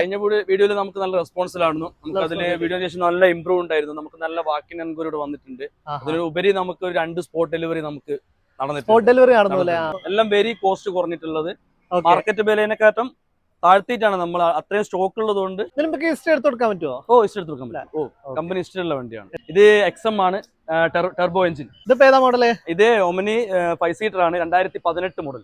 കഴിഞ്ഞ വീഡിയോയിൽ നമുക്ക് നല്ല റെസ്പോൺസിലായിരുന്നു. നമുക്ക് അതിന് വീഡിയോ ശേഷം നല്ല ഇമ്പ്രൂവ് ഉണ്ടായിരുന്നു. നമുക്ക് നല്ല വാക്കിൻ എൻക്വയറി വന്നിട്ടുണ്ട്. അതിനുപരി നമുക്ക് ഒരു 2 സ്പോട്ട് ഡെലിവറി നമുക്ക് നടന്നിട്ടുണ്ട്. എല്ലാം വെരി കോസ്റ്റ് കുറഞ്ഞിട്ടുള്ളത്. മാർക്കറ്റ് വിലയെക്കാട്ടും താഴ്ത്തിയിട്ടാണ് നമ്മൾ അത്രയും സ്റ്റോക്ക് ഉള്ളത് കൊണ്ട്. ഹിസ്റ്ററി എടുത്ത് കൊടുക്കാൻ പറ്റുമോ? ഹിസ്റ്ററി എടുത്ത് കൊടുക്കാൻ പറ്റും. കമ്പനി ഹിസ്റ്ററി ഉള്ള വണ്ടിയാണ് ഇത്. XM ആണ്, ടർബോ എഞ്ചിൻ. ഇതിപ്പോ ഏതാ മോഡല്? ഇത് ഒമിനി 5 സീറ്റർ ആണ്, 2018 മോഡൽ.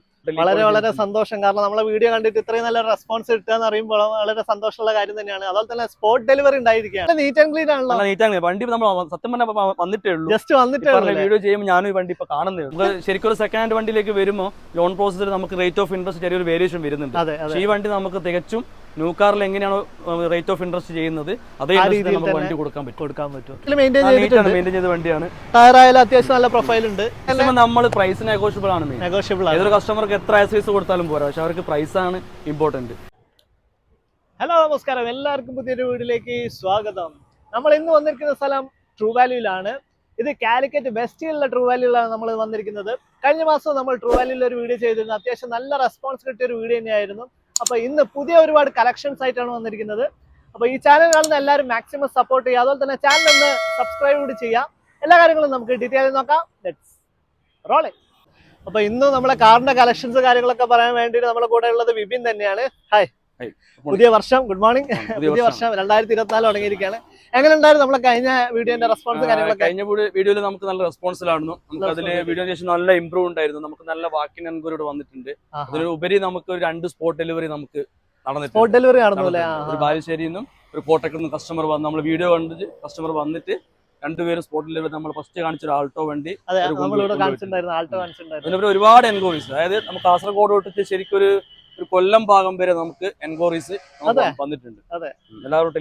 വളരെ സന്തോഷം. കാരണം നമ്മളെ വീഡിയോ കണ്ടിട്ട് ഇത്രയും നല്ല റെസ്പോൺസ് കിട്ടുക എന്ന് പറയുമ്പോൾ വളരെ സന്തോഷമുള്ള കാര്യം തന്നെയാണ്. അതുപോലെ തന്നെ സ്പോട്ട് ഡെലിവറി ഉണ്ടായിരിക്കുകയാണ്. നീറ്റ് ആൻഡ് ക്ലീൻ ആണല്ലോ. Neat and clean. വണ്ടി നമ്മൾ സത്യം പറഞ്ഞാൽ വന്നിട്ടേ ഉള്ളൂ. ജസ്റ്റ് വന്നിട്ടേ ഉള്ളൂ. വീഡിയോ ചെയ്യുമ്പോൾ ഞാനും ഈ വണ്ടി ഇപ്പൊ കാണുന്നേ ഉള്ളൂ. ശരിക്കും ഒരു സെക്കൻഡ് ഹാൻഡ് വണ്ടിയിലേക്ക് വരുമ്പോൾ ലോൺ പ്രോസസ്സിൽ നമുക്ക് റേറ്റ് ഓഫ് ഇൻട്രസ്റ്റ് ചെറിയൊരു വേരിയേഷൻ വരുന്നുണ്ട്. ഈ വണ്ടി നമുക്ക് തികച്ചും ന്യൂ കാറിൽ എങ്ങനെയാണോ റേറ്റ് ഓഫ് ഇൻട്രസ്റ്റ് ചെയ്യുന്നത് അതേ നമുക്ക് വണ്ടി കൊടുക്കാൻ പറ്റും. മെയിൻറ്റെയിൻ ചെയ്ത വണ്ടിയാണ്. ടയർ ആയാലും അത്യാവശ്യം നല്ല പ്രൊഫൈൽ ഉണ്ട്. നമ്മൾ പ്രൈസ് നെഗോഷ്യബിൾ ആണ്. ഏതൊരു കസ്റ്റമർക്ക് എത്ര ആക്സസറീസ് കൊടുത്താലും പോരാ, പക്ഷെ അവർക്ക് പ്രൈസ് ആണ് ഇമ്പോർട്ടന്റ്. ഹലോ, നമസ്കാരം. എല്ലാവർക്കും പുതിയൊരു വീഡിയോയിലേക്ക് സ്വാഗതം. നമ്മൾ ഇന്ന് വന്നിരിക്കുന്ന സ്ഥലം ട്രൂ വാല്യൂലാണ്. ഇത് കാലിക്കറ്റ് വെസ്റ്റിലുള്ള ട്രൂ വാല്യൂലാണ് നമ്മൾ വന്നിരിക്കുന്നത്. കഴിഞ്ഞ മാസം നമ്മൾ ട്രൂ വാല്യൂയിൽ ഒരു വീഡിയോ ചെയ്തിരുന്നു. അത്യാവശ്യം നല്ല റെസ്പോൺസ് കിട്ടിയ ഒരു വീഡിയോ തന്നെയായിരുന്നു. അപ്പൊ ഇന്ന് പുതിയ ഒരുപാട് കളക്ഷൻസ് ആയിട്ടാണ് വന്നിരിക്കുന്നത്. അപ്പൊ ഈ ചാനൽ കാണുന്ന എല്ലാവരും മാക്സിമം സപ്പോർട്ട് ചെയ്യുക. അതുപോലെ തന്നെ ചാനൽ ഒന്ന് സബ്സ്ക്രൈബ് കൂടി ചെയ്യാം. എല്ലാ കാര്യങ്ങളും നമുക്ക് ഡീറ്റെയിൽ നോക്കാം. Let's role. അപ്പൊ ഇന്ന് നമ്മളെ കാറിന്റെ കളക്ഷൻസ് കാര്യങ്ങളൊക്കെ പറയാൻ വേണ്ടിയിട്ട് നമ്മുടെ കൂടെ ഉള്ളത് വിപിൻ തന്നെയാണ്. ഹായ്. പുതിയ വർഷം, ഗുഡ് മോർണിംഗ്. പുതിയ വർഷം 2024 തുടങ്ങിയിരിക്കുകയാണ്. എങ്ങനെ ഉണ്ടായിരുന്നു നമ്മളെ കഴിഞ്ഞ വീഡിയോന്റെ റെസ്പോൺസ് കാര്യങ്ങളൊക്കെ? കഴിഞ്ഞ വീഡിയോയിൽ നമുക്ക് നല്ല റെസ്പോൺസിലായിരുന്നു. നമുക്ക് അതിന് വീഡിയോ ശേഷം നല്ല ഇമ്പ്രൂവ് ഉണ്ടായിരുന്നു. നമുക്ക് നല്ല വാക്കിൻ എൻക്വയറി വന്നിട്ടുണ്ട്. അതിനുപരി നമുക്ക് ഒരു 2 സ്പോട്ട് ഡെലിവറി നമുക്ക് സ്പോട്ട് ഡെലിവറി നടന്നു. ഒരു ബാലുശ്ശേരിയിൽ നിന്നും ഒരു കോട്ടക്കൽ നിന്നും കസ്റ്റമർ വന്ന് നമ്മൾ വീഡിയോ കണ്ടിട്ട് കസ്റ്റമർ വന്നിട്ട് 2 പേരും സ്പോട്ട് ഡെലിവറി നമ്മൾ ഫസ്റ്റ് കാണിച്ചൊരു ആൾട്ടോ വണ്ടി. ഒരുപാട് എൻക്വയറീസ്, അതായത് നമുക്ക് കാസർഗോഡ് തൊട്ടിട്ട് ശരിക്കും ഒരു കൊല്ലം ഭാഗം വരെ നമുക്ക് എൻക്വയറീസ് വന്നിട്ടുണ്ട്.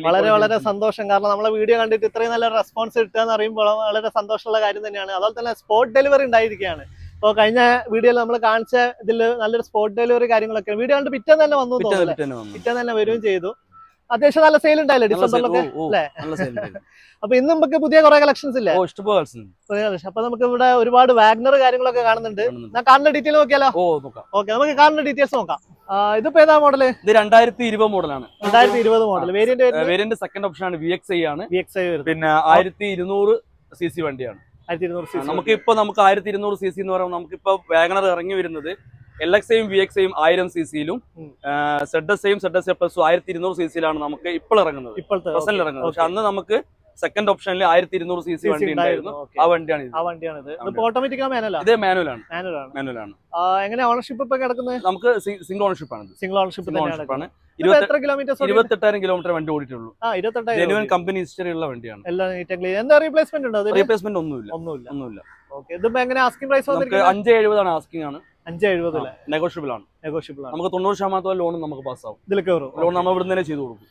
വളരെ സന്തോഷം. കാരണം നമ്മളെ വീഡിയോ കണ്ടിട്ട് ഇത്രയും നല്ല റെസ്പോൺസ് കിട്ടുക എന്ന് പറയുമ്പോൾ വളരെ സന്തോഷമുള്ള കാര്യം തന്നെയാണ്. അതുപോലെ തന്നെ സ്പോട്ട് ഡെലിവറി ഉണ്ടായിരിക്കുകയാണ്. ഇപ്പോൾ കഴിഞ്ഞ വീഡിയോയിൽ നമ്മൾ കാണിച്ച ഇതിൽ നല്ലൊരു സ്പോട്ട് ഡെലിവറി കാര്യങ്ങളൊക്കെ വീഡിയോ കണ്ട് പിറ്റേന്ന് തന്നെ വന്നു, പിറ്റേന്ന് തന്നെ വരികയും ചെയ്തു. അത്യാവശ്യം നല്ല സെയിൽ ഉണ്ടായില്ലേ ഡിസംബറിലൊക്കെ അല്ലേ? അപ്പൊ ഇന്ന് നമുക്ക് പുതിയ കുറെ കളക്ഷൻസ് ഇല്ലേ? അപ്പൊ നമുക്ക് ഇവിടെ ഒരുപാട് വാഗ്നർ കാര്യങ്ങളൊക്കെ കാണുന്നുണ്ട്. ഞാൻ കാറിന്റെ ഡീറ്റെയിൽ നോക്കിയാലോ? ഓക്കെ, നമുക്ക് കാറിന്റെ ഡീറ്റെയിൽസ് നോക്കാം. ഇതിപ്പോ ഏതാ മോഡല്? ഇത് 2020 മോഡലാണ്. 2020 മോഡൽ. വേരിയന്റ് സെക്കൻഡ് ഓപ്ഷൻ ആണ്. VXi ആണ്. പിന്നെ 1200 cc വണ്ടിയാണ്. നമുക്ക് 1200 cc എന്ന് പറയുമ്പോൾ നമുക്കിപ്പോ വാഗണർ ഇറങ്ങി വരുന്നത് LXiയും VXiയും 1000 cc-ലും ZSiയും ZS പ്ലസ് 1200 cc-ലാണ് നമുക്ക് ഇപ്പോൾ ഇറങ്ങുന്നത്. പക്ഷെ അന്ന് നമുക്ക് സെക്കൻഡ് ഓപ്ഷനിൽ 1200 cc വണ്ടി ഉണ്ടായിരുന്നു. ആ വണ്ടിയാണ് ഇത്. ഓട്ടോമാറ്റിക് ഇത് മാനുവലാണ്. എങ്ങനെ ഓണർഷിപ്പ് ഇപ്പൊ കിടക്കുന്നത്? നമുക്ക് സിംഗിൾ ഓണർഷിപ്പ് ആണ്. 28,000 കിലോമീറ്റർ വണ്ടി ഓടിയിട്ടുള്ളൂ. ജെനുവൻ കമ്പനി ഹിസ്റ്ററി ഉള്ള വണ്ടിയാണ്. എന്താ റീപ്ലേസ്മെന്റ് ഉണ്ടോ? റീപ്ലേസ്മെന്റ് ഒന്നുമില്ല. ഇതിപ്പോ എങ്ങനെ ആസ്കിംഗ് പ്രൈസ്? 570 ആണ് ആസ്കിംഗ് ആണ്. 570 നെഗോഷ്യബിൾ ആണ്. നമുക്ക് 90% ലോൺ നമുക്ക് പാസ്സാവും. ലോൺ നമ്മൾ ഇവിടെ തന്നെ ചെയ്തു കൊടുക്കും.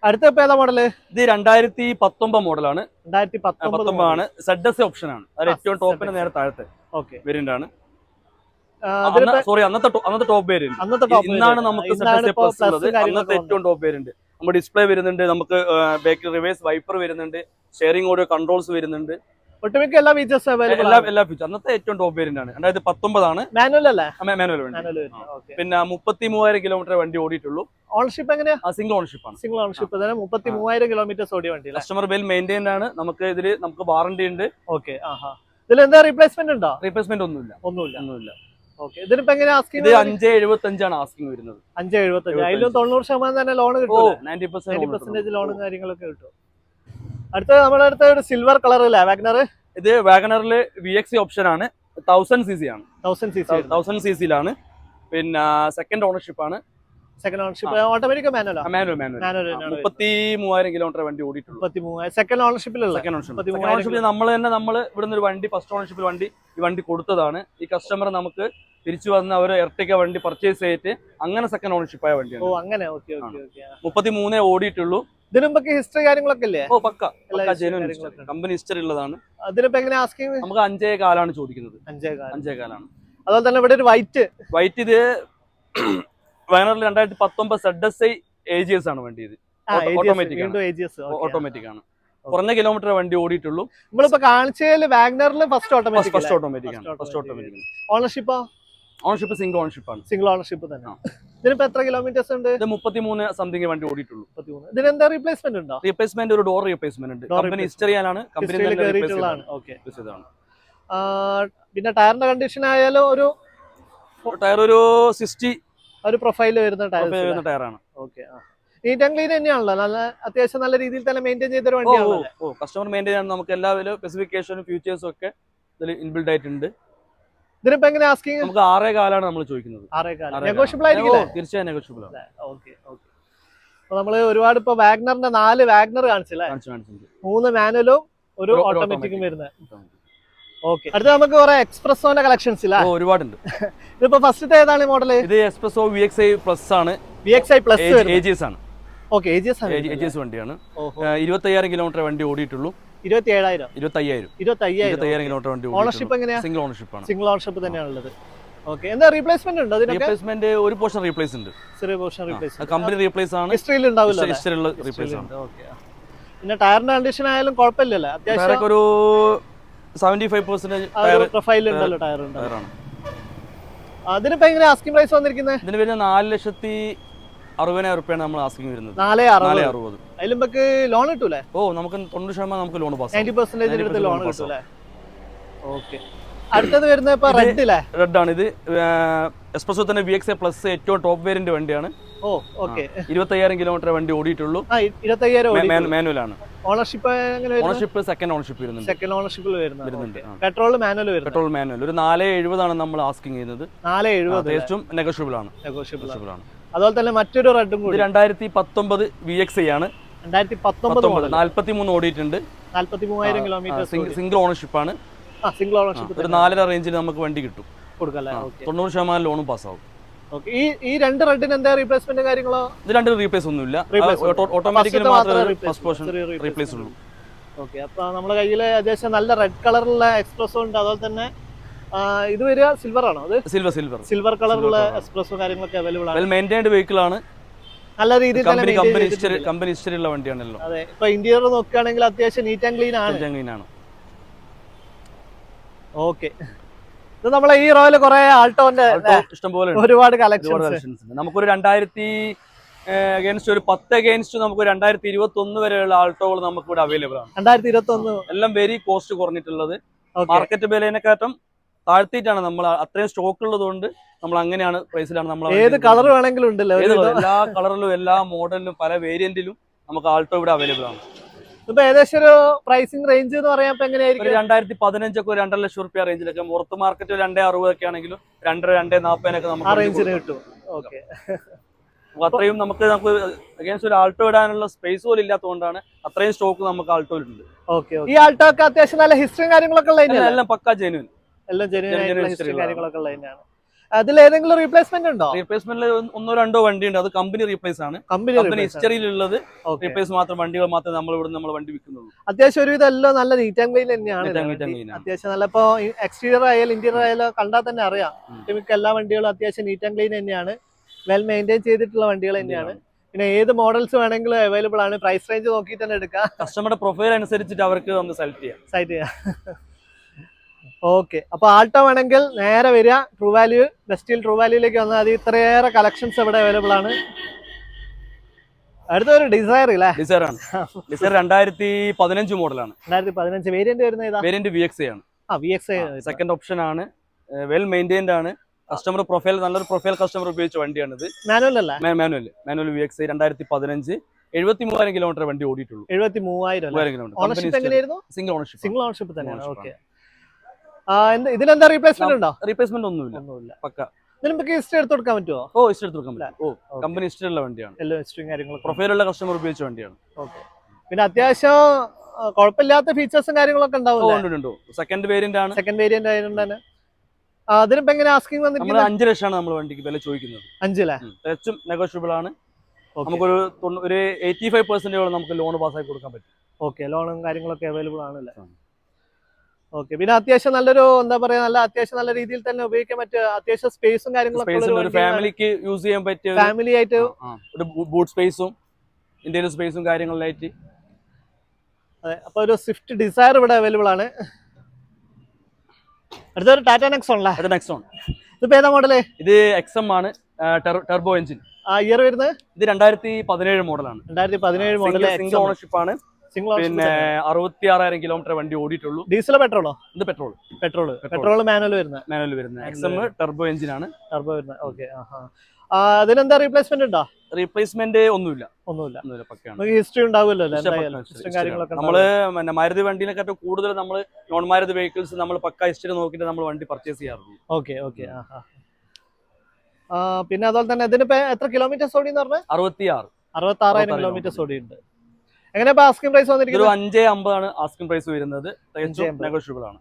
അടുത്ത ഏതാ മോഡല്? ഇത് 2019 മോഡലാണ്. 2019 ആണ്. ZS ഓപ്ഷൻ ആണ്. അത് ഏറ്റവും ടോപ്പിന് നേരെ താഴത്തെ വേരിയന്റ് ആണ്. സോറി, അന്നത്തെ ടോപ്പ് വേരിയന്റ്. ഇന്നാണ് നമുക്ക് ZS പ്ലസ് ഉള്ളത്. അന്നത്തെ ഏറ്റവും ടോപ്പ് വേരിയന്റ്. നമ്മുടെ ഡിസ്പ്ലേ വരുന്നുണ്ട്, നമുക്ക് ബാക്ക് റിവേഴ്സ് വൈപ്പർ വരുന്നുണ്ട്, ഷെയറിംഗ് ഓഡിയോ കൺട്രോൾസ് വരുന്നുണ്ട്. ഒട്ടുമിക്ക എല്ലാ ഫീച്ചേഴ്സും എല്ലാ ഫീച്ചർ. അന്നത്തെ ഏറ്റവും ടോപ്പ് വേരിയന്റ് ആണ്. 2019 ആണ്. മാനുവൽ അല്ലേ? മാനുവൽ വണ്ടി. പിന്നെ 33,000 കിലോമീറ്റർ വണ്ടി ഓടിയിട്ടുള്ളൂ. ഓണർഷിപ്പ് എങ്ങനെയാ? സിംഗിൾ ഓണർഷിപ്പ് ആണ്. 33,000 കിലോമീറ്റേഴ്സ് ഓടിയ വണ്ടി. കസ്റ്റമർ വെൽ മെയിൻറ്റൈൻഡ് ആണ്. നമുക്ക് ഇതില് നമുക്ക് വാറണ്ടി ഉണ്ട്. ഇതിൽ എന്താ റീപ്ലേസ്മെന്റ് ഉണ്ടോ? റീപ്ലേസ്മെന്റ് ഒന്നുമില്ല. ഇതിനിപ്പോ എങ്ങനെ ആസ്കിംഗ്? ഇത് 575 ആണ് ആസ്കിംഗ് വരുന്നത്. 575. അതിലും 90% തന്നെ ലോൺ കിട്ടും. 90% ലോണും കാര്യങ്ങളൊക്കെ കിട്ടും. അടുത്ത നമ്മുടെ അടുത്ത ഒരു സിൽവർ കളർ അല്ലേ വാഗണർ? ഇത് വാഗണറിൽ VXi ഓപ്ഷൻ ആണ്. 1000 cc ആണ്. 1000 cc-ലാണ്. പിന്നെ സെക്കൻഡ് ഓണർഷിപ്പ് ആണ്. Automatic manual. 33,000 കിലോമീറ്റർ വണ്ടി ഓടിയിട്ടുള്ളൂ. സെക്കൻഡ് ഓണർഷിപ്പിലുള്ള നമ്മൾ ഇവിടുന്ന് ഒരു വണ്ടി ഫസ്റ്റ് ഓണർഷിപ്പിൽ ഈ വണ്ടി കൊടുത്തതാണ്. ഈ കസ്റ്റമർ നമുക്ക് തിരിച്ചു വന്ന് അവർ എർട്ടിക്ക വണ്ടി പർച്ചേസ് ചെയ്തിട്ട് അങ്ങനെ സെക്കൻഡ് ഓണർഷിപ്പ് ആയ വണ്ടിയാണ്. 33 ഓടിയിട്ടുള്ളൂ. ഇതിനുമ്പൊക്കെ ഹിസ്റ്ററി കാര്യങ്ങളൊക്കെ ഇല്ലേ? കമ്പനി ഹിസ്റ്ററി ഉള്ളതാണ്. അതിനിപ്പോ എങ്ങനെ ആസ്കിംഗ്? നമുക്ക് 5,400 ചോദിക്കുന്നത്. 5,400. അതുപോലെ തന്നെ ഇവിടെ ഒരു വൈറ്റ് ഇത് വാഗണറിൽ 2019 ZSi AGS ആണ് വണ്ടി. ഇത് ഓട്ടോമാറ്റിക് ആണ്. കുറഞ്ഞ കിലോമീറ്റർ വണ്ടി ഓടിയിട്ടുള്ളൂ. നമ്മളിപ്പോ കാണിച്ചതിൽ വാഗണറിൽ first automatic. Ownership single ownership തന്നെ. ഇതിനിപ്പോ എത്ര കിലോമീറ്റേഴ്സ് ഉണ്ട്? ഇത് 33 സംതിങ് വണ്ടി ഓടിയിട്ടുള്ളൂ. 33. ഇതിന് എന്താ റീപ്ലേസ്മെന്റ് ഉണ്ടോ? റീപ്ലേസ്മെന്റ് ഒരു ഡോർ റീപ്ലേസ്മെന്റ് ഉണ്ട്. കമ്പനി ഹിസ്റ്ററിയാണ്, കമ്പനി പിന്നെ ടയറിന്റെ കണ്ടീഷൻ ആയാലും ഒരു ടയർ ഒരു 60 ഒരു പ്രൊഫൈൽ വരുന്ന ടയറാണ്. ഓക്കെ. നീറ്റ് ആൻഡ് ക്ലീൻ തന്നെയാണല്ലോ, നല്ല അത്യാവശ്യം നല്ല രീതിയിൽ തന്നെ മെയിൻറ്റെയിൻ ചെയ്തൊരു വണ്ടിയാണല്ലോ. കസ്റ്റമർ മെയിൻറ്റെയിൻ ആണ്. നമുക്ക് എല്ലാ സ്പെസിഫിക്കേഷനും ഫീച്ചേഴ്സും ഒക്കെ ഇതിൽ ഇൻബിൽഡ് ആയിട്ടുണ്ട്. ഇതിനിപ്പോ എങ്ങനെ ആസ്കിങ്? നമുക്ക് 6.4 നമ്മൾ ചോദിക്കുന്നത്. 6.4 നെഗോഷ്യബിൾ ആയിരിക്കില്ലേ? തീർച്ചയായും നെഗോഷ്യബിൾ ആണ്. ഓക്കെ. അപ്പൊ നമ്മള് ഒരുപാട് ഇപ്പൊ വാഗ്നറിന്റെ 4 വാഗ്നർ കാണിച്ചില്ലേ? 3 മാനുവലും ഒരു ഓട്ടോമാറ്റിക്കും വരുന്നത്. ഓക്കെ. അടുത്ത നമുക്ക് കുറെ എക്സ്പ്രസോന്റെ കളക്ഷൻസ് ഇല്ല? ഒരുപാടുണ്ട്. ഇതിപ്പോ ഫസ്റ്റത്തെ ഏതാണ് മോഡൽ? ഇത് എക്സ്പ്രസോ VXi പ്ലസ് ആണ്. VXi പ്ലസ് AGS ആണ്. ഓക്കെ, AGS വണ്ടിയാണ്. 25,000 കിലോമീറ്റർ വണ്ടി ഓടിയിട്ടുള്ളൂ. 25,000 കിലോമീറ്റർ വണ്ടി. ഓണർഷിപ്പ് എങ്ങനെയാ? സിംഗിൾ ഓണർഷിപ്പ് ആണ്. സിംഗിൾ ഓണർഷിപ്പ് തന്നെയാണുള്ളത്. ഓക്കെ. എന്താ റീപ്ലേസ്മെന്റ് ഉണ്ടോ? റീപ്ലേസ്മെന്റ് ഒരു പോർഷൻ റീപ്ലേസ് ഉണ്ട്. ചെറിയ പോർഷൻ റീപ്ലേസ്. കമ്പനി റീപ്ലേസ് ആണ്. ഹിസ്റ്ററിയിൽ ഉണ്ടാവില്ല. ഹിസ്റ്ററിയിൽ റീപ്ലേസ് ആണ്. ഓക്കെ. പിന്നെ ടയറിന്റെ കണ്ടീഷൻ ആയാലും കുഴപ്പമില്ലല്ലോ, അത്യാവശ്യം ഒരു 75% ടയർ പ്രൊഫൈൽ ഉണ്ടല്ലോ, ടയറാണ്. അതിനിപ്പോ എങ്ങനെ ആസ്കിംഗ് പ്രൈസ് വന്നിരിക്കുന്നത്? ഇതിന് വരുന്ന 4,60,000 രൂപയാണ് നമ്മൾ ആസ്കിംഗ് വരുന്നത്. 4,60,000. അതിലും നമുക്ക് ലോൺ കിട്ടൂലേ? നമുക്ക് 90% നമുക്ക് ലോൺ പാസ്. 90% ലോൺ കിട്ടൂലേ? ഓക്കെ. അടുത്തത് വരുന്നത് ഇപ്പൊ റെഡ് അല്ലേ? റെഡ് ആണ്. ഇത് എക്സ്പ്രസോ തന്നെ VXi പ്ലസ് ഏറ്റവും ടോപ്പ് വേരിയന്റ് വണ്ടിയാണ്. 25,000 കിലോമീറ്റർ വണ്ടി ഓടിയിട്ടുള്ളൂ. 25,000 മാനുവൽ ആണ്. ഓണർഷിപ്പ് ഓണർഷിപ്പ് സെക്കൻഡ് ഓണർഷിപ്പ് വരുന്നുണ്ട്. സെക്കൻഡ് ഓണർഷിപ്പിൽ വരുന്നുണ്ട്. പെട്രോൾ മാനുവൽ ഒരു 4,70 ആണ് നമ്മൾ ആസ്കിംഗ് ചെയ്യുന്നത്. 4,70 നെഗോഷ്യബിൾ ആണ്. അതുപോലെ തന്നെ മറ്റൊരു റെഡും കൂടി 2019 VXi ആണ്. 2019 43 ഓടിയിട്ടുണ്ട്. 43,000 കിലോമീറ്റർ. സിംഗിൾ ഓണർഷിപ്പ് ആണ്. Single ownership. ഒരു 4.5 റേഞ്ചിൽ നമുക്ക് വണ്ടി കിട്ടും. 90% ലോണും പാസ്സാവും. ഈ രണ്ട് റെഡിന് എന്താ റീപ്ലേസ്മെന്റ് കാര്യങ്ങളോ? ഇത് രണ്ടും റീപ്ലേസ് ഒന്നുമില്ല. ഓട്ടോമാറ്റിക്കലി മാത്രമേ ഫസ്റ്റ് പോർഷൻ റീപ്ലേസ് ഉള്ളൂ. ഓക്കെ. അപ്പൊ നമ്മുടെ കയ്യിൽ അത്യാവശ്യം നല്ല റെഡ് കളറുള്ള എക്സ്പ്രസോ ഉണ്ട്. അതുപോലെ തന്നെ ഇത് വരിക സിൽവർ ആണോ? അത് സിൽവർ കളറുള്ള എക്സ്പ്രസോ കാര്യങ്ങളൊക്കെ അവൈലബിൾ ആണ്. വെൽ മെയിൻറ്റൈൻഡ് വെഹിക്കിൾ ആണ്. നല്ല രീതിയിൽ കമ്പനി ഹിസ്റ്ററി ഉള്ള വണ്ടിയാണല്ലോ. അതെ. ഇപ്പൊ ഇന്റീരിയർ നോക്കുകയാണെങ്കിൽ അത്യാവശ്യം നീറ്റ് ആൻഡ് ക്ലീൻ ആണ്. ഓക്കെ. ഇത് നമ്മളെ ഈ റോയില് കുറെ ആൾട്ടോന്റെ ഇഷ്ടംപോലെ ഒരുപാട് കളക്ഷൻസ്. നമുക്കൊരു 2000 അഗേൻസ്റ്റ് ഒരു 10 അഗേൻസ്റ്റ് നമുക്ക് 2021 വരെയുള്ള ആൾട്ടോകൾ നമുക്ക് ഇവിടെ അവൈലബിൾ ആണ്. 2021 എല്ലാം വെരി കോസ്റ്റ് കുറഞ്ഞിട്ടുള്ളത്. മാർക്കറ്റ് വിലയെക്കാട്ടും താഴ്ത്തിയിട്ടാണ് നമ്മൾ. അത്രയും സ്റ്റോക്ക് ഉള്ളത് കൊണ്ട് നമ്മൾ അങ്ങനെയാണ് പ്രൈസിലാണ് നമ്മൾ. ഏത് കളർ വേണമെങ്കിലും ഉണ്ടല്ലോ, എല്ലാ കളറിലും എല്ലാ മോഡലിലും പല വേരിയന്റിലും നമുക്ക് ആൾട്ടോ ഇവിടെ അവൈലബിൾ ആണ്. ഇപ്പൊ ഏകദേശം ഒരു പ്രൈസിംഗ് റേഞ്ച് എന്ന് പറയുമ്പോൾ എങ്ങനെയായിരിക്കും? 2015 ഒക്കെ 2.5 ലക്ഷം രൂപ റേഞ്ചിലൊക്കെ. പുറത്ത് മാർക്കറ്റ് 2.60 ഒക്കെ ആണെങ്കിലും 2.40 നമുക്ക് റേഞ്ചിന് കിട്ടും. ഓക്കെ. അത്രയും നമുക്ക് അഗേൻസ്റ്റ് ഒരു ആൾട്ടോ ഇടാനുള്ള സ്പേസ് പോലും ഇല്ലാത്തതുകൊണ്ടാണ് അത്രയും സ്റ്റോക്ക് നമുക്ക് ആൾട്ടോയിലുണ്ട്. ഓക്കെ. ഈ ആൾട്ടോ ഒക്കെ അത്യാവശ്യം നല്ല ഹിസ്റ്ററിയും കാര്യങ്ങളൊക്കെ ഉള്ള എല്ലാം പക്കാ ജെന്യൂൻ. എല്ലാം ജെന്യൂൻ ഹിസ്റ്ററി കാര്യങ്ങളൊക്കെ ഉള്ള തന്നെയാണ്. അതിൽ ഏതെങ്കിലും റീപ്ലേസ്മെന്റ് ഉണ്ടോ? റീപ്ലേസ്മെന്റ് 1-2 വണ്ടി ഉണ്ട്. അത് കമ്പനി റീപ്ലേസ് ആണ്. കമ്പനി ഹിസ്റ്ററിയിലുള്ളത് റീപ്ലേസ് മാത്രം വണ്ടികൾ മാത്രമേ നമ്മൾ വണ്ടി വിൽക്കുന്നുള്ളൂ. അത്യാവശ്യം ഒരു ഇതെല്ലാം നല്ല നീറ്റ് ആൻഡ് ക്ലീൻ തന്നെയാണ്. അത്യാവശ്യം നല്ല ഇപ്പൊ എക്സ്റ്റീരിയർ ആയാലും ഇന്റീരിയർ ആയാലും കണ്ടാൽ തന്നെ അറിയാം. മിക്ക എല്ലാ വണ്ടികളും അത്യാവശ്യം നീറ്റ് ആൻഡ് ക്ലീൻ തന്നെയാണ്. വെൽ മെയിൻറ്റെയിൻ ചെയ്തിട്ടുള്ള വണ്ടികൾ തന്നെയാണ്. പിന്നെ ഏത് മോഡൽസ് വേണമെങ്കിലും അവൈലബിൾ ആണ്. പ്രൈസ് റേഞ്ച് നോക്കി തന്നെ എടുക്കാം. കസ്റ്റമറുടെ പ്രൊഫൈൽ അനുസരിച്ചിട്ട് അവർക്ക് നമുക്ക് സെലക്ട് ചെയ്യാം. ഓക്കെ. അപ്പൊ ആൾട്ടോ വേണമെങ്കിൽ നേരെ വരിക ട്രൂ വാല്യൂ, ബെസ്റ്റിൽ ട്രൂ വാല്യൂയിലേക്ക് വന്നാൽ അത് ഇത്രയേറെ കളക്ഷൻസ് ഇവിടെ അവൈലബിൾ ആണ്. അടുത്തൊരു ഡിസയർ ഇല്ലേ? ഡിസയർ ആണ്. ഡിസയർ 2015 മോഡലാണ്. 2015 വേരിയന്റ് വരുന്നത് ഏതാ? വേരിയന്റ് VXi ആണ്. VXi സെക്കൻഡ് ഓപ്ഷൻ ആണ്. വെൽ മെയിൻറ്റൈൻഡ് ആണ്. കസ്റ്റമർ പ്രൊഫൈൽ നല്ലൊരു പ്രൊഫൈൽ കസ്റ്റമർ ഉപയോഗിച്ച വണ്ടിയാണ് ഇത്. മാനുവൽ അല്ല? മാനുവൽ VXi 2015 73,000 കിലോമീറ്റർ വണ്ടി ഓടിയിട്ടുള്ളൂ. 73,000 ഓണർഷിപ്പ് എങ്ങനെയായിരുന്നു? സിംഗിൾ ഓണർഷിപ്പ് തന്നെയാണ്. ഓക്കെ. ഇതിലെന്താ റീപ്ലേസ്മെന്റ് ഉണ്ടോ? റീപ്ലേസ്മെന്റ് ഒന്നുമില്ല. പക്ക. നമുക്ക് ഹിസ്റ്ററി എടുത്ത് കൊടുക്കാൻ പറ്റുമോ? ഹിസ്റ്ററി എടുത്ത് കൊടുക്കാൻ പറ്റും. കമ്പനി ഹിസ്റ്ററി ഉള്ള വണ്ടിയാണ്. എല്ലാ ഹിസ്റ്ററിയും കാര്യങ്ങളും പ്രൊഫൈലുള്ള കസ്റ്റമർ ഉപയോഗിച്ച വണ്ടിയാണ്. ഓക്കെ. പിന്നെ അത്യാവശ്യം കുഴപ്പമില്ലാത്ത ഫീച്ചേഴ്സും കാര്യങ്ങളൊക്കെ ഉണ്ടാവും. സെക്കൻഡ് വേരിയന്റ് ആണ്. ആയതുകൊണ്ട് തന്നെ അതിനിപ്പോ എങ്ങനെ ആസ്കിംഗ് വന്നിരിക്കുന്നത്? 5 ലക്ഷമാണ് നമ്മൾ വണ്ടിക്ക് വില ചോദിക്കുന്നത്. 5 ലക്ഷം നെഗോഷ്യബിൾ ആണ്. നമുക്കൊരു 85% നമുക്ക് ലോൺ പാസ്സാക്കി കൊടുക്കാൻ പറ്റും. ഓക്കെ. ലോണും കാര്യങ്ങളൊക്കെ അവൈലബിൾ ആണല്ലേ? ഓക്കെ. പിന്നെ അത്യാവശ്യം നല്ലൊരു എന്താ പറയാ അത്യാവശ്യം നല്ല രീതിയിൽ തന്നെ ഉപയോഗിക്കാൻ പറ്റിയ അത്യാവശ്യം സ്പേസും കാര്യങ്ങളൊക്കെ ഫാമിലിക്ക് യൂസ് ചെയ്യാൻ പറ്റിയ ഫാമിലി ആയിട്ട് ഒരു ബൂട്ട് സ്പേസും ഇന്റീരിയർ സ്പേസും കാര്യങ്ങളിലായിട്ട്. അതെ. അപ്പൊ ഒരു സ്വിഫ്റ്റ് ഡിസയർ ഇവിടെ അവൈലബിൾ ആണ്. അടുത്തൊരു ടാറ്റ നെക്സോൺ. നെക്സോൺ ഇതിപ്പോ ഏതാ മോഡല്? ഇത് XM ആണ്. Turbo engine. ഇയർ വരുന്നത് ഇത് 2017 മോഡലാണ്. 2017 മോഡൽ. സിംഗിൾ ഓണർഷിപ്പ് ആണ്. പിന്നെ 66,000 കിലോമീറ്റർ വണ്ടി ഓടിയിട്ടുള്ളൂ. ഡീസലോ പെട്രോളോ? ഇത് പെട്രോൾ മാനുവൽ വരുന്നത് എക്സ്എം ടെർബോ എഞ്ചിൻ ആണ്. ടർബോ വരുന്നത്. ഓക്കെ. അതിനെന്താ റീപ്ലേസ്മെന്റ് ഉണ്ടോ? റീപ്ലേസ്മെന്റ് ഒന്നുമില്ല. ഹിസ്റ്ററി ഉണ്ടാവുമല്ലോ. നമ്മള് മാരുതി വണ്ടിനെക്കാട്ടും കൂടുതൽ നമ്മൾ നോൺ മാരുതി വെഹിക്കിൾസ് നമ്മൾ പക്ക ഹിസ്റ്ററി നോക്കിയിട്ട് നമ്മൾ വണ്ടി പർച്ചേസ് ചെയ്യാറുള്ളൂ. ഓക്കെ. പിന്നെ അതുപോലെ തന്നെ ഇതിനിപ്പോ എത്ര കിലോമീറ്റേഴ്സ് ഓടി എന്ന് പറഞ്ഞാൽ? 66,000 കിലോമീറ്റേഴ്സ് ഓടിയുണ്ട്. എങ്ങനെ ആസ്കിംഗ് പ്രൈസ് വന്നിരിക്കുന്നത്? 550 ആണ് ആസ്കിംഗ് പ്രൈസ് വരുന്നത്. നെഗോഷ്യബിൾ ആണ്.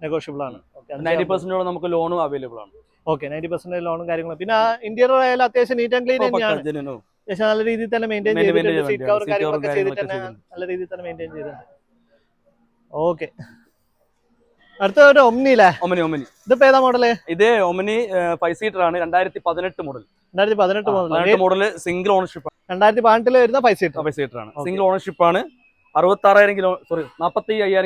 90% നമുക്ക് ലോണും അവൈലബിൾ ആണ്. ഓക്കെ. 90% ലോണും കാര്യങ്ങളും. പിന്നെ ഇന്റീരിയർ ആയാലും അത്യാവശ്യം നീറ്റ് ആൻഡ് ക്ലീൻ തന്നെയാണ്. അത്യാവശ്യം നല്ല രീതിയിൽ തന്നെ മെയിൻറ്റെയിൻ ചെയ്തിട്ടുണ്ട്. സീറ്റ് കവർ കാര്യങ്ങളൊക്കെ ചെയ്തിട്ട് തന്നെ നല്ല രീതിയിൽ തന്നെ മെയിൻറ്റെയിൻ ചെയ്തിട്ടുണ്ട്. ഓക്കെ. അടുത്ത ഒരു ഒമ്നി അല്ലേ? ഒമ്നി. ഇതിപ്പോ ഏതാ മോഡല്? ഇത് ഒമ്നി 5 സീറ്റർ ആണ്. 2018 മോഡൽ. 2018 മോഡൽ. Single ownership. 2018 വരുന്ന 5 സീറ്റർ ആണ്. സിംഗിൾ ഓണർഷിപ്പ് ആണ്. 45,000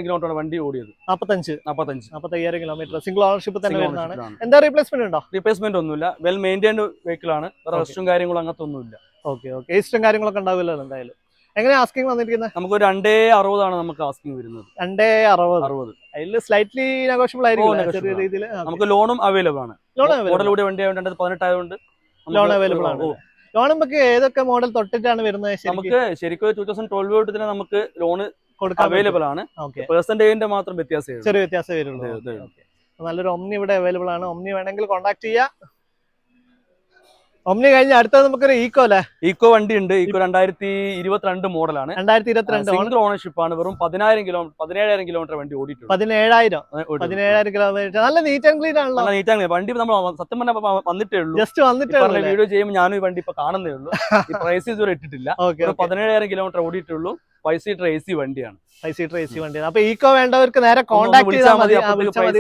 കിലോമീറ്റർ വണ്ടി ഓടിയത്. 45,000 കിലോമീറ്റർ സിംഗിൾ ഓണർഷിപ്പ് തന്നെ വരുന്നതാണ്. എന്താ റീപ്ലേസ്മെന്റ് ഉണ്ടോ? റീപ്ലേസ്മെന്റ് ഒന്നുമില്ല. വെൽ മെയിൻറ്റൈൻഡ് വെഹിക്കിൾ ആണ്. റെസ്റ്റും കാര്യങ്ങളും അങ്ങനത്തെ ഒന്നുമില്ല. ഓക്കെ. ഈസ്റ്റും കാര്യങ്ങളൊക്കെ ഉണ്ടാവില്ലല്ലോ എന്തായാലും. എങ്ങനെ ആസ്കിംഗ് വന്നിരിക്കുന്നത്? നമുക്ക് 260 ആണ് നമുക്ക് ആസ്കിംഗ് വരുന്നത്. 260. അതിൽ സ്ലൈറ്റ്ലി നെഗോഷ്യബിൾ ആയിരിക്കും ചെറിയ രീതിയിൽ. നമുക്ക് ലോണും അവൈലബിൾ ആണ്. മോഡൽ കൂടി വണ്ടി 2018 ആയതുകൊണ്ട് ലോൺ അവൈലബിൾ ആണ്. ലോൺ നമുക്ക് ഏതൊക്കെ മോഡൽ തൊട്ടിട്ടാണ് വരുന്നത്? നമുക്ക് ശരിക്കും 2012 തൊട്ട് തന്നെ നമുക്ക് ലോണ് അവൈലബിൾ ആണ്. പെർസെന്റേജിന്റെ മാത്രം ചെറിയ വ്യത്യാസം വരുള്ളൂ. നല്ലൊരു ഒമ്നി ഇവിടെ അവൈലബിൾ ആണ്. ഒമ്നി വേണമെങ്കിൽ കോൺടാക്ട് ചെയ്യാം. ഒമ്നി കഴിഞ്ഞ അടുത്തത് നമുക്കൊരു ഈക്കോ അല്ലേ? ഈക്കോ വണ്ടി ഉണ്ട്. ഈക്കോ 2022 മോഡലാണ്. 2022 സിംഗിൾ ഓണർഷിപ്പ് ആണ്. വെറും 17,000 കിലോമീറ്റർ വണ്ടി ഓടിയിട്ടുണ്ട്. 17,000 കിലോമീറ്റർ. നല്ല നീറ്റ് ആൻഡ് ക്ലീൻ ആണല്ലോ. നീറ്റ് ആൻഡ് വണ്ടി നമ്മൾ സത്യം പറഞ്ഞാൽ വന്നിട്ടേ ഉള്ളൂ. ജസ്റ്റ് വന്നിട്ടേ ഉള്ളൂ. വീഡിയോ ചെയ്യുമ്പോൾ ഞാനും ഈ വണ്ടി ഇപ്പൊ കാണുന്നേ ഉള്ളൂ. ഈ പ്രൈസ് ഇതുവരെ ഇട്ടിട്ടില്ല. 17,000 കിലോമീറ്റർ ഓടിയിട്ടുള്ളൂ. 5 സീറ്റർ AC വണ്ടിയാണ്. 5 സീറ്റർ AC വണ്ടിയാണ്. അപ്പൊ ഈക്കോ വേണ്ടവർക്ക് നേരെ കോൺടാക്ട് ചെയ്താൽ മതി.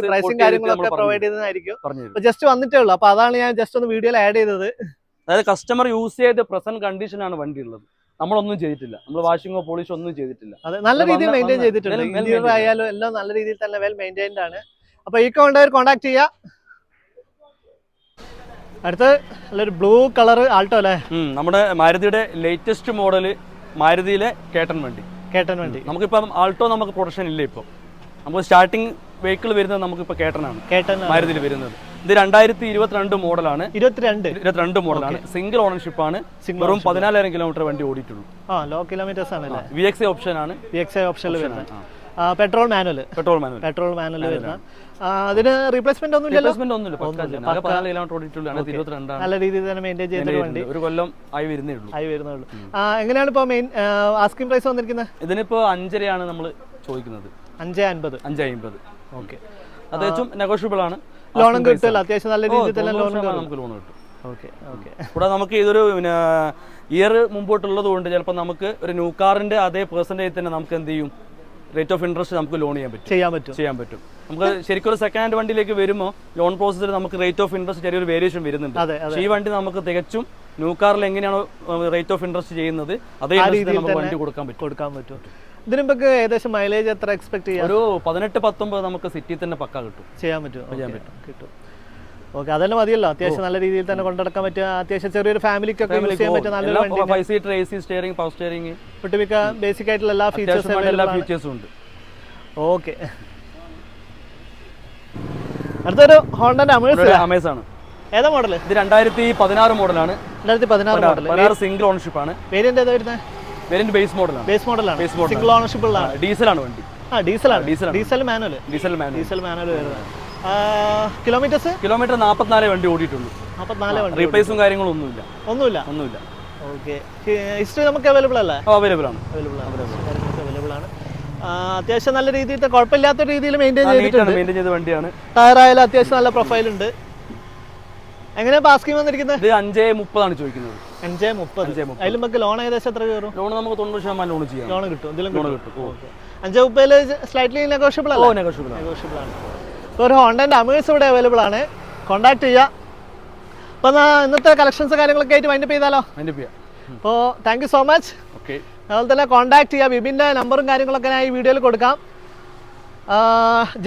പ്രൈസും കാര്യങ്ങളൊക്കെ പ്രൊവൈഡ് ചെയ്തതായിരിക്കും. ജസ്റ്റ് വന്നിട്ടേ ഉള്ളൂ. അപ്പൊ അതാണ് ഞാൻ ജസ്റ്റ് ഒന്ന് വീഡിയോയിൽ ആഡ് ചെയ്തത്. അതായത് കസ്റ്റമർ യൂസ് ചെയ്ത പ്രസന്റ് കണ്ടീഷനാണ് വണ്ടി ഉള്ളത്. നമ്മളൊന്നും ചെയ്തിട്ടില്ല. നമ്മൾ വാഷിങ്ങോ പോളിഷോ ഒന്നും ചെയ്തിട്ടില്ല. അതെ, നല്ല രീതിയിൽ മെയിൻറ്റെയിൻ ചെയ്തിട്ടുണ്ട്. ഇന്റീരിയർ ആയാലും എല്ലാം നല്ല രീതിയിൽ തന്നെ വെൽ മെയിൻറ്റൈൻഡ് ആണ്. അപ്പൊ ഈക്കോ വേണ്ടവർ കോൺടാക്ട് ചെയ്യാം. അടുത്ത് നല്ലൊരു ബ്ലൂ കളർ ആൾട്ടോ അല്ലേ? നമ്മുടെ മാരുതിയുടെ ലേറ്റസ്റ്റ് മോഡല്. മാരുതിയിലെ കേട്ടൻ വണ്ടി. നമുക്കിപ്പം ആൾട്ടോ നമുക്ക് പ്രൊഡക്ഷൻ ഇല്ല. ഇപ്പം നമുക്ക് സ്റ്റാർട്ടിംഗ് വെഹിക്കിൾ വരുന്നത് നമുക്കിപ്പോ കേട്ടനാണ്. മാരുതിയിൽ വരുന്നത്. ഇത് 2022 മോഡലാണ്. 22 മോഡലാണ്. സിംഗിൾ ഓണർഷിപ്പ് ആണ്. വെറും 14,000 കിലോമീറ്റർ വണ്ടി ഓടിയിട്ടുള്ളൂ. ലോ കിലോമീറ്റേഴ്സ് ആണ്. VXI ഓപ്ഷൻ ആണ്. ഓപ്ഷനിൽ വരുന്നത്. പെട്രോൾ മാനുവൽ വരുന്ന. അതിന് റീപ്ലേസ്മെന്റ് ഒന്നുമില്ല. നല്ല രീതിയിൽ തന്നെ മെയിൻറ്റെയിൻ ചെയ്തിട്ട് വണ്ടി. ഒരു കൊല്ലം ആയി വരുന്നേ ഉള്ളൂ. എങ്ങനെയാണ് ഇപ്പൊ മെയിൻ ആസ്കിംഗ് പ്രൈസ് വന്നിരിക്കുന്നത്? ഇതിനിപ്പോ 5.5 ആണ് നമ്മൾ ചോദിക്കുന്നത്. 5.50. ഓക്കെ. അത്യാവശ്യം നെഗോഷ്യബിൾ ആണ്. ലോണും കിട്ടില്ല. അത്യാവശ്യം നല്ല രീതിയിൽ തന്നെ നമുക്ക് ലോൺ കിട്ടും. കൂടെ നമുക്ക് ഇതൊരു ഇയർ മുമ്പോട്ടുള്ളത് കൊണ്ട് ചിലപ്പോൾ നമുക്ക് ഒരു ന്യൂ കാറിന്റെ അതേ പെർസെന്റേജ് തന്നെ നമുക്ക് എന്ത് ചെയ്യും, റേറ്റ് ഓഫ് ഇൻട്രസ്റ്റ് നമുക്ക് ലോൺ ചെയ്യാൻ പറ്റും. നമുക്ക് ശരിക്കും ഒരു സെക്കൻഡ് ഹാൻഡ് വണ്ടിയിലേക്ക് വരുമ്പോൾ ലോൺ പ്രോസസ്സിൽ നമുക്ക് റേറ്റ് ഓഫ് ഇൻട്രസ്റ്റ് ചെറിയൊരു വേരിയേഷൻ വരുന്നുണ്ട്. പക്ഷേ ഈ വണ്ടി നമുക്ക് തികച്ചും ന്യൂ കാറിൽ എങ്ങനെയാണോ റേറ്റ് ഓഫ് ഇൻട്രസ്റ്റ് ചെയ്യുന്നത് അതേ നമുക്ക് വണ്ടി കൊടുക്കാൻ പറ്റും. ഇതിനുമ്പൊക്കെ ഏകദേശം മൈലേജ് എത്ര എക്സ്പെക്ട് ചെയ്യാം? ഒരു 18-19 നമുക്ക് സിറ്റി തന്നെ പക്ക ചെയ്യാൻ പറ്റും. ഓക്കെ, അതെല്ലാം മതിയല്ലോ. അത്യാവശ്യം നല്ല രീതിയിൽ തന്നെ കൊണ്ടുനടക്കാൻ പറ്റുക. അത്യാവശ്യം ചെറിയൊരു ഫാമിലിക്കൊക്കെ യൂസ് ചെയ്യാൻ പറ്റുന്ന നല്ലൊരു വണ്ടി. 5 seater AC steering, power steering, ഒട്ടുമിക്ക ബേസിക് ആയിട്ടുള്ള എല്ലാ ഫീച്ചേഴ്സും ഉണ്ട്. ഓക്കെ. അടുത്തൊരു ഹോണ്ടന്റെ അമേസ് ആണ്. ഏതാ മോഡൽ? ഇത് 2016 മോഡലാണ്. 2016 സിംഗിൾ ഓണർഷിപ്പ് ആണ്. വേരിയന്റ് ഏതാ വരുന്നത്? വേരിയന്റ് ബേസ് മോഡലാണ്. സിംഗിൾ ഓണർഷിപ്പ് ആണ്. ഡീസലാണ് വണ്ടി. ഡീസൽ മാനുവൽ വരുന്നത്. കിലോമീറ്റർ 44 വണ്ടി ഓടിയിട്ടുള്ളൂ. റീപ്ലേസും കാര്യങ്ങളും ഒന്നുമില്ല. ഓക്കെ. ഹിസ്റ്ററി നമുക്ക് അവൈലബിൾ അല്ലേ? അവൈലബിൾ ആണ്. അത്യാവശ്യം നല്ല രീതിയിൽ കുഴപ്പമില്ലാത്ത രീതിയിൽ മെയിൻറ്റെയിൻ ചെയ്ത വണ്ടിയാണ്. ടയർ ആയാലും അത്യാവശ്യം നല്ല പ്രൊഫൈൽ ഉണ്ട്. എങ്ങനെയാ പാസ്കിംഗ് വന്നിരിക്കുന്നത്? ഇത് 5.30 ആണ് ചോദിക്കുന്നത്. 5.30. അതിൽ നമുക്ക് ലോൺ ഏകദേശം എത്ര കയറും? ലോൺ നമുക്ക് 90% ലോൺ ചെയ്യാം. ലോൺ കിട്ടും. 5.30 സ്ലൈറ്റ്ലി നെഗോഷ്യബിൾ ആണ്. ഒരു ഹോണ്ടന്റെ അമേഴ്സ് ഇവിടെ അവൈലബിൾ ആണ്. കോൺടാക്ട് ചെയ്യാം. അപ്പൊ ഇന്നത്തെ കളക്ഷൻസ് കാര്യങ്ങളൊക്കെ ആയിട്ട് വൈൻഡപ്പ് ചെയ്താലോ? അപ്പോൾ താങ്ക് യു സോ മച്ച്. അതുപോലെ തന്നെ കോൺടാക്ട് ചെയ്യാം. വിപിന്റെ നമ്പറും കാര്യങ്ങളൊക്കെ ഞാൻ ഈ വീഡിയോയിൽ കൊടുക്കാം.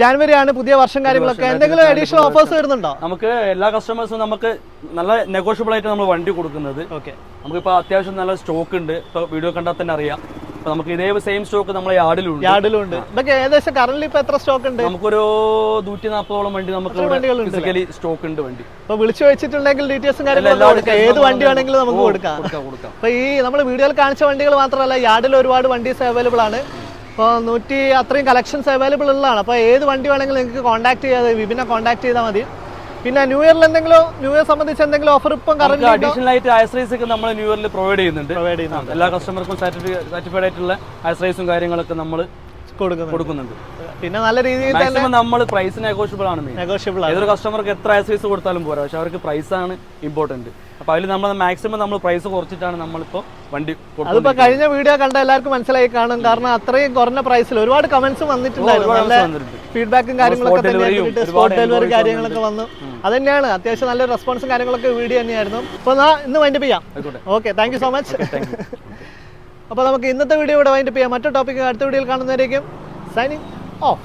ജാനുവരി ആണ്, പുതിയ വർഷം കാര്യങ്ങളൊക്കെ. എന്തെങ്കിലും അഡീഷണൽ ഓഫേഴ്സ് വരുന്നുണ്ടോ? നമുക്ക് എല്ലാ കസ്റ്റമേഴ്സും നമുക്ക് നല്ല നെഗോഷ്യബിൾ ആയിട്ട് നമ്മൾ വണ്ടി കൊടുക്കുന്നത്. ഓക്കെ, നമുക്കിപ്പോൾ അത്യാവശ്യം നല്ല സ്റ്റോക്ക് ഉണ്ട്. ഇപ്പോൾ വീഡിയോ കണ്ടാൽ തന്നെ അറിയാം. അപ്പോൾ നമുക്ക് ഇതേ സെയിം സ്റ്റോക്ക് നമ്മളെ യാർഡിലുണ്ട്. ഇതൊക്കെ ഏകദേശം കറന്റ് ഇപ്പൊ എത്ര സ്റ്റോക്ക് ഉണ്ട്? നമുക്കൊരു 140ഓളം വണ്ടി നമുക്ക് ഫിസിക്കലി സ്റ്റോക്ക് ഉണ്ട് വണ്ടി. അപ്പൊ വിളിച്ചു വെച്ചിട്ടുണ്ടെങ്കിൽ ഡീറ്റെയിൽസും കാര്യങ്ങളും ഏത് വണ്ടി വേണമെങ്കിലും നമുക്ക് കൊടുക്കാം. അപ്പൊ ഈ നമ്മൾ വീഡിയോയിൽ കാണിച്ച വണ്ടികൾ മാത്രമല്ല, യാർഡിൽ ഒരുപാട് വണ്ടീസ് അവൈലബിൾ ആണ്. ഇപ്പോൾ 100 അത്രയും കളക്ഷൻസ് അവൈലബിൾ ഉള്ളതാണ്. അപ്പോൾ ഏത് വണ്ടി വേണമെങ്കിലും നിങ്ങൾക്ക് കോൺടാക്ട് ചെയ്യാതെ വിപിനെ കോൺടാക്ട് ചെയ്താൽ മതി. പിന്നെ ന്യൂ ഇയറിൽ എന്തെങ്കിലും, ന്യൂ ഇയർ സംബന്ധിച്ച് എന്തെങ്കിലും ഓഫർ ഇപ്പം അഡീഷണൽ ആയിട്ട് ആക്സറീസ് ഒക്കെ നമ്മൾ ന്യൂ ഇയറിൽ പ്രൊവൈഡ് ചെയ്യുന്നുണ്ട്. എല്ലാ കസ്റ്റമർക്കും സർട്ടിഫൈഡ് ആയിട്ടുള്ള ആക്സറീസും കാര്യങ്ങളൊക്കെ നമ്മൾ കൊടുക്കുന്നുണ്ട്. പിന്നെ നല്ല രീതിയിൽ മാക്സിമം നമ്മൾ പ്രൈസ് നെഗോഷ്യബിൾ ആണ്. ഏതൊരു കസ്റ്റമർക്ക് എത്ര ആക്സറീസ് കൊടുത്താലും പോരാ, പക്ഷെ അവർക്ക് പ്രൈസ് ആണ് ഇമ്പോർട്ടന്റ്. അപ്പൊ അതിൽ നമ്മൾ മാക്സിമം നമ്മൾ പ്രൈസ് കുറച്ചിട്ടാണ് നമ്മളിപ്പോ വണ്ടി. അതിപ്പോ കഴിഞ്ഞ വീഡിയോ കണ്ട എല്ലാവർക്കും മനസ്സിലായി കാണും. കാരണം അത്രയും കുറഞ്ഞ പ്രൈസിൽ ഒരുപാട് കമന്റ്സ് വന്നിട്ടുണ്ടായിരുന്നു, ഫീഡ്ബാക്കും കാര്യങ്ങളൊക്കെ, സ്പോട്ട് ഡെലിവറി കാര്യങ്ങളൊക്കെ വന്നു. അത് തന്നെയാണ് അത്യാവശ്യം നല്ല റെസ്പോൺസും കാര്യങ്ങളൊക്കെ വീഡിയോ തന്നെയായിരുന്നു. അപ്പൊ ഇന്ന് വൈൻഡപ്പ് ചെയ്യാം. Okay, thank you so much. അപ്പോൾ നമുക്ക് ഇന്നത്തെ വീഡിയോ ഇവിടെ വൈൻഡപ്പ് ചെയ്യാം. മറ്റൊരു ടോപ്പിക്ക് അടുത്ത വീഡിയോയിൽ കാണുന്നവരേക്കും സൈനിങ് ഓഫ്.